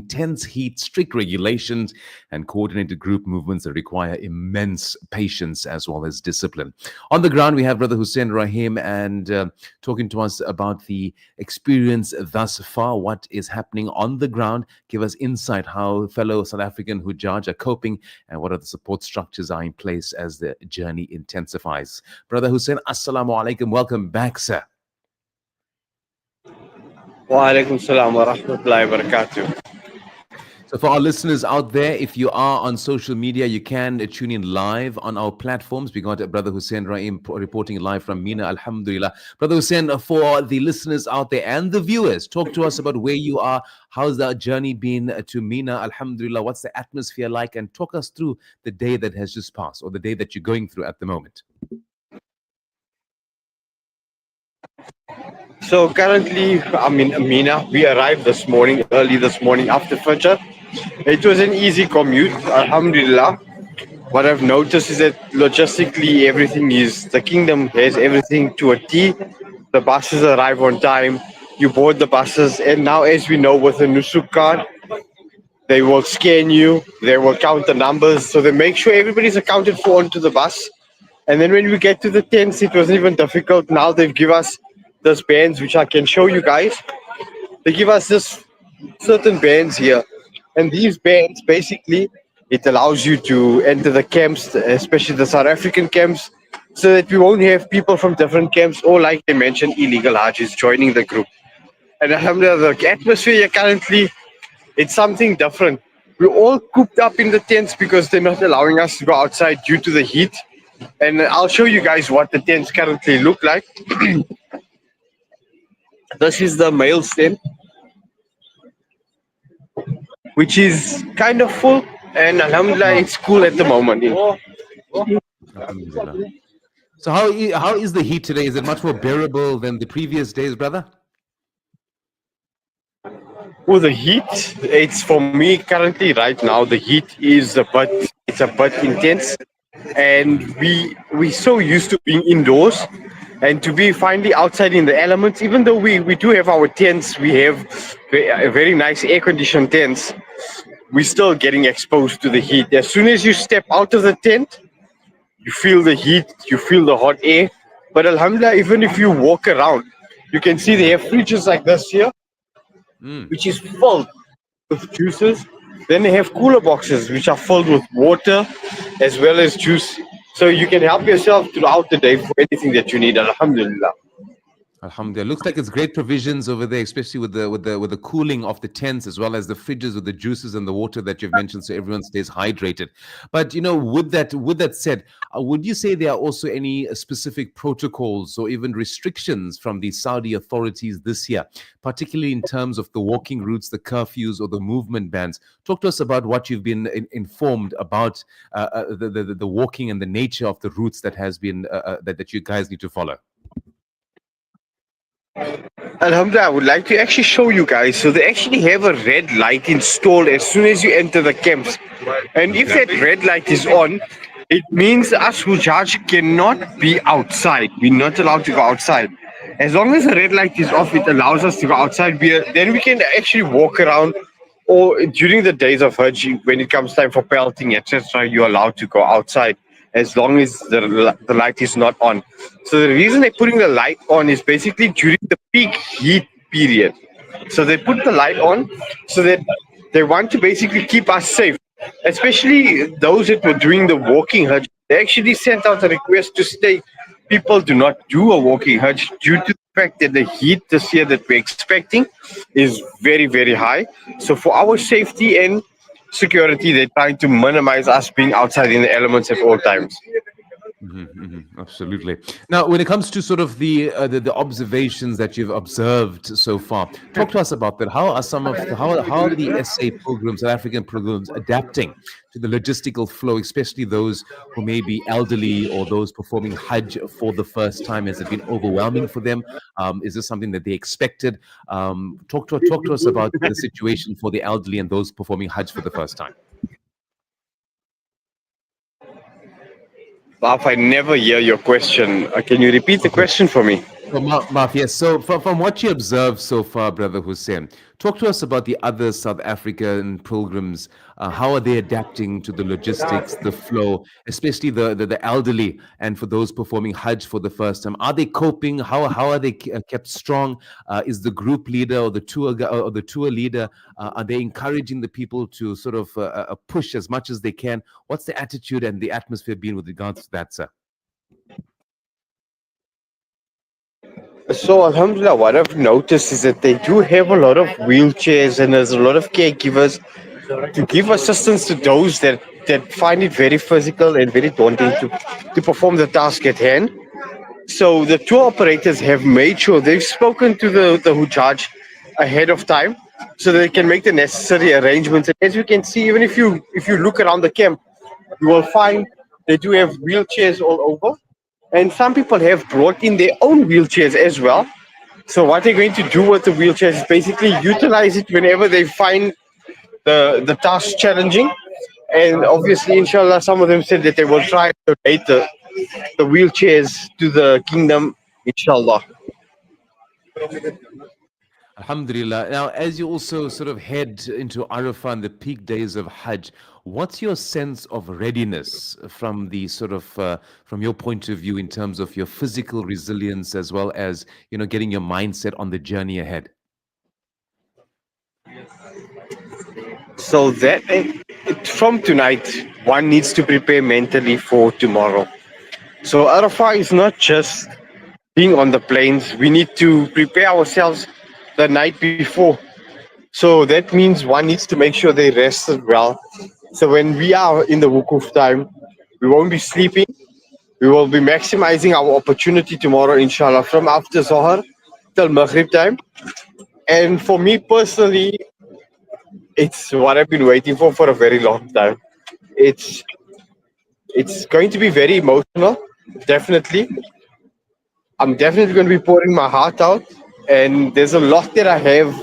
intense heat, strict regulations, and coordinated group movements that require immense patience as well as discipline. On the ground, we have Brother Hussein Rahim and talking to us about the experience thus far, what is happening on the ground, give us insight how fellow South African Hujjaj are coping and what are the support structures are in place as the journey intensifies. Brother Hussein, Assalamu alaikum. Welcome back, sir. Wa alaikum salam wa rahmatullahi wa barakatuh. So for our listeners out there, if you are on social media, you can tune in live on our platforms. We got Brother Hussein Rahim reporting live from Mina, alhamdulillah. Brother Hussein, for the listeners out there and the viewers, talk to us about where you are. How's the journey been to Mina, alhamdulillah? What's the atmosphere like? And talk us through the day that has just passed or the day that you're going through at the moment. So currently I'm in Mina. We arrived early this morning after Fajr. It was an easy commute, alhamdulillah. What I've noticed is that logistically the kingdom has everything to a T. The buses arrive on time, you board the buses, and now as we know with the Nusuk card, they will scan you, they will count the numbers, so they make sure everybody's accounted for onto the bus. And then when we get to the tents, it wasn't even difficult. Now they've given us these bands, which I can show you guys. They give us this certain bands here. And these bands, basically, it allows you to enter the camps, especially the South African camps, so that we won't have people from different camps or, like they mentioned, illegal Hajis joining the group. And alhamdulillah, the atmosphere here currently, it's something different. We're all cooped up in the tents because they're not allowing us to go outside due to the heat. And I'll show you guys what the tents currently look like. This is the male tent, which is kind of full, and alhamdulillah, it's cool at the moment. Alhamdulillah. So how is the heat today? Is it much more bearable than the previous days, brother? Well, the heat, it's for me currently right now, the heat is a bit intense. And we so used to being indoors and to be finally outside in the elements. Even though we do have our tents, we have very nice air-conditioned tents, we're still getting exposed to the heat. As soon as you step out of the tent, you feel the heat, you feel the hot air. But alhamdulillah, even if you walk around, you can see they have fridges like this here, which is filled with juices. Then they have cooler boxes which are filled with water as well as juice. So you can help yourself throughout the day for anything that you need, alhamdulillah. Alhamdulillah. Looks like it's great provisions over there, especially with the cooling of the tents as well as the fridges with the juices and the water that you've mentioned, so everyone stays hydrated. But with that said, would you say there are also any specific protocols or even restrictions from the Saudi authorities this year, particularly in terms of the walking routes, the curfews, or the movement bans? Talk to us about what you've been informed about the walking and the nature of the routes that has been that you guys need to follow. Alhamdulillah, I would like to actually show you guys. So they actually have a red light installed as soon as you enter the camps. And if that red light is on, it means us Hujjaj cannot be outside. We're not allowed to go outside. As long as the red light is off, it allows us to go outside. Then we can actually walk around. Or during the days of Hajj, when it comes time for pelting, etc., you're allowed to go outside as long as the light is not on. So the reason they're putting the light on is basically during the peak heat period. So they put the light on so that they want to basically keep us safe, especially those that were doing the walking Hajj. They actually sent out a request to stay. People do not do a walking Hajj due to the fact that the heat this year that we're expecting is very, very high. So for our safety and security, they're trying to minimize us being outside in the elements at all times. Absolutely. Now, when it comes to sort of the observations that you've observed so far, talk to us about that. How are how are the SA programs, South African programs, adapting to the logistical flow, especially those who may be elderly or those performing Hajj for the first time? Has it been overwhelming for them? Is this something that they expected? Talk to us about the situation for the elderly and those performing Hajj for the first time. Baf, I never hear your question. Can you repeat the question for me? Well, yes. So, from what you observed so far, Brother Hussein, talk to us about the other South African pilgrims. How are they adapting to the logistics, the flow, especially the elderly, and for those performing Hajj for the first time? Are they coping? How are they kept strong? Is the group leader or the tour leader are they encouraging the people to sort of push as much as they can? What's the attitude and the atmosphere been with regards to that, sir? So, Alhamdulillah, what I've noticed is that they do have a lot of wheelchairs and there's a lot of caregivers to give assistance to those that find it very physical and very daunting to perform the task at hand. So, the tour operators have made sure they've spoken to the Hujjaj ahead of time so they can make the necessary arrangements. And as you can see, even if you look around the camp, you will find they do have wheelchairs all over. And some people have brought in their own wheelchairs as well. So what they're going to do with the wheelchairs is basically utilize it whenever they find the task challenging. And obviously, inshallah, some of them said that they will try to donate the wheelchairs to the kingdom, inshallah. Alhamdulillah. Now, as you also sort of head into Arafah and the peak days of Hajj, what's your sense of readiness from the sort of from your point of view in terms of your physical resilience as well as getting your mindset on the journey ahead? So that from tonight, one needs to prepare mentally for tomorrow. So Arafah is not just being on the plains. We need to prepare ourselves the night before. So that means one needs to make sure they rested well. So when we are in the wukuf time, we won't be sleeping. We will be maximizing our opportunity tomorrow, inshallah, from after Zohar till Maghrib time. And for me personally, it's what I've been waiting for a very long time. It's going to be very emotional, definitely. I'm definitely going to be pouring my heart out, and there's a lot that I have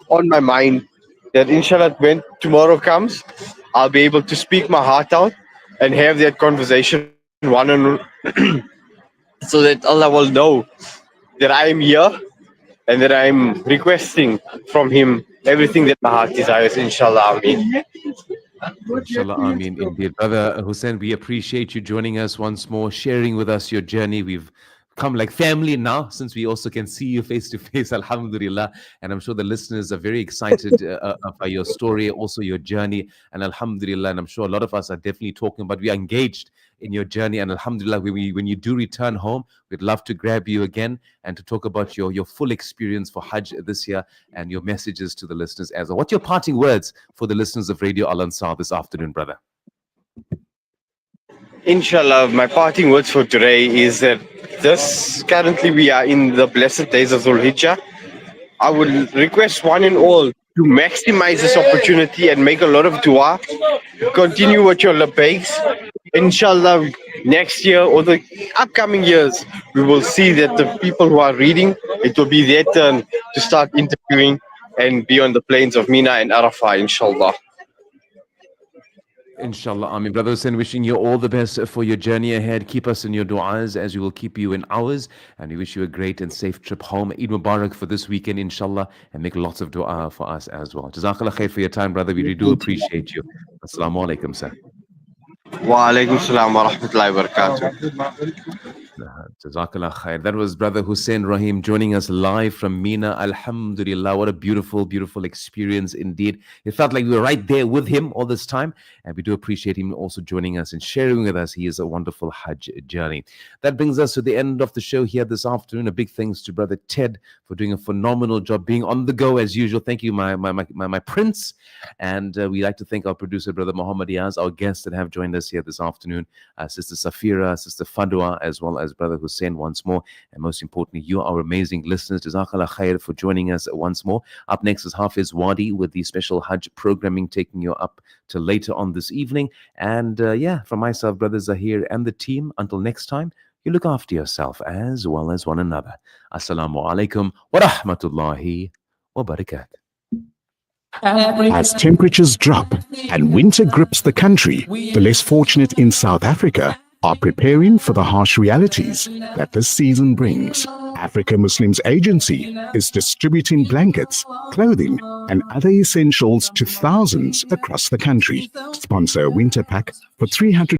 on my mind that inshallah when tomorrow comes, I'll be able to speak my heart out and have that conversation one on one so that Allah will know that I am here and that I'm requesting from Him everything that my heart desires, inshallah. Ameen. Inshallah, Ameen. Indeed. Brother Hussein, we appreciate you joining us once more, sharing with us your journey. We've come like family now since we also can see you face to face, alhamdulillah. And I'm sure the listeners are very excited by your story, also your journey, and alhamdulillah. And I'm sure a lot of us are definitely talking about, we are engaged in your journey, and alhamdulillah, when you do return home, we'd love to grab you again and to talk about your full experience for Hajj this year and your messages to the listeners as well. What's your parting words for the listeners of Radio Al Ansar this afternoon, brother? Inshallah, my parting words for today is that currently we are in the blessed days of Dhul Hijjah. I would request one and all to maximize this opportunity and make a lot of dua. Continue with your labaiks. Inshallah, next year or the upcoming years, we will see that the people who are reading, it will be their turn to start interviewing and be on the plains of Mina and Arafah, inshallah. Inshallah, Ameen. Brother Hussein, wishing you all the best for your journey ahead. Keep us in your du'as as we will keep you in ours. And we wish you a great and safe trip home. Eid Mubarak for this weekend, inshallah. And make lots of du'a for us as well. Jazakallah khair for your time, brother. We really do appreciate you. Assalamu alaikum, sir. Wa alaikum salam wa rahmatullahi wa barakatuh. Jazakallah khair. That was Brother Hussein Rahim joining us live from Mina. Alhamdulillah. What a beautiful, beautiful experience indeed. It felt like we were right there with him all this time. And we do appreciate him also joining us and sharing with us. He is a wonderful Hajj journey. That brings us to the end of the show here this afternoon. A big thanks to Brother Ted for doing a phenomenal job, being on the go as usual. Thank you, my prince. And we'd like to thank our producer, Brother Muhammad Yaz, our guests that have joined us here this afternoon, Sister Safira, Sister Fadwa, as well as Brother Hussein once more. And most importantly, you, our amazing listeners, Jazakallah khair for joining us once more. Up next is Hafiz Wadi with the special Hajj programming taking you up to later on this evening. And from myself, Brother Zahir, and the team, until next time, you look after yourself as well as one another. Assalamu alaikum wa rahmatullahi wa barakatuh. As temperatures drop and winter grips the country, the less fortunate in South Africa are preparing for the harsh realities that this season brings. Africa Muslims Agency is distributing blankets, clothing, and other essentials to thousands across the country. Sponsor a winter pack for 300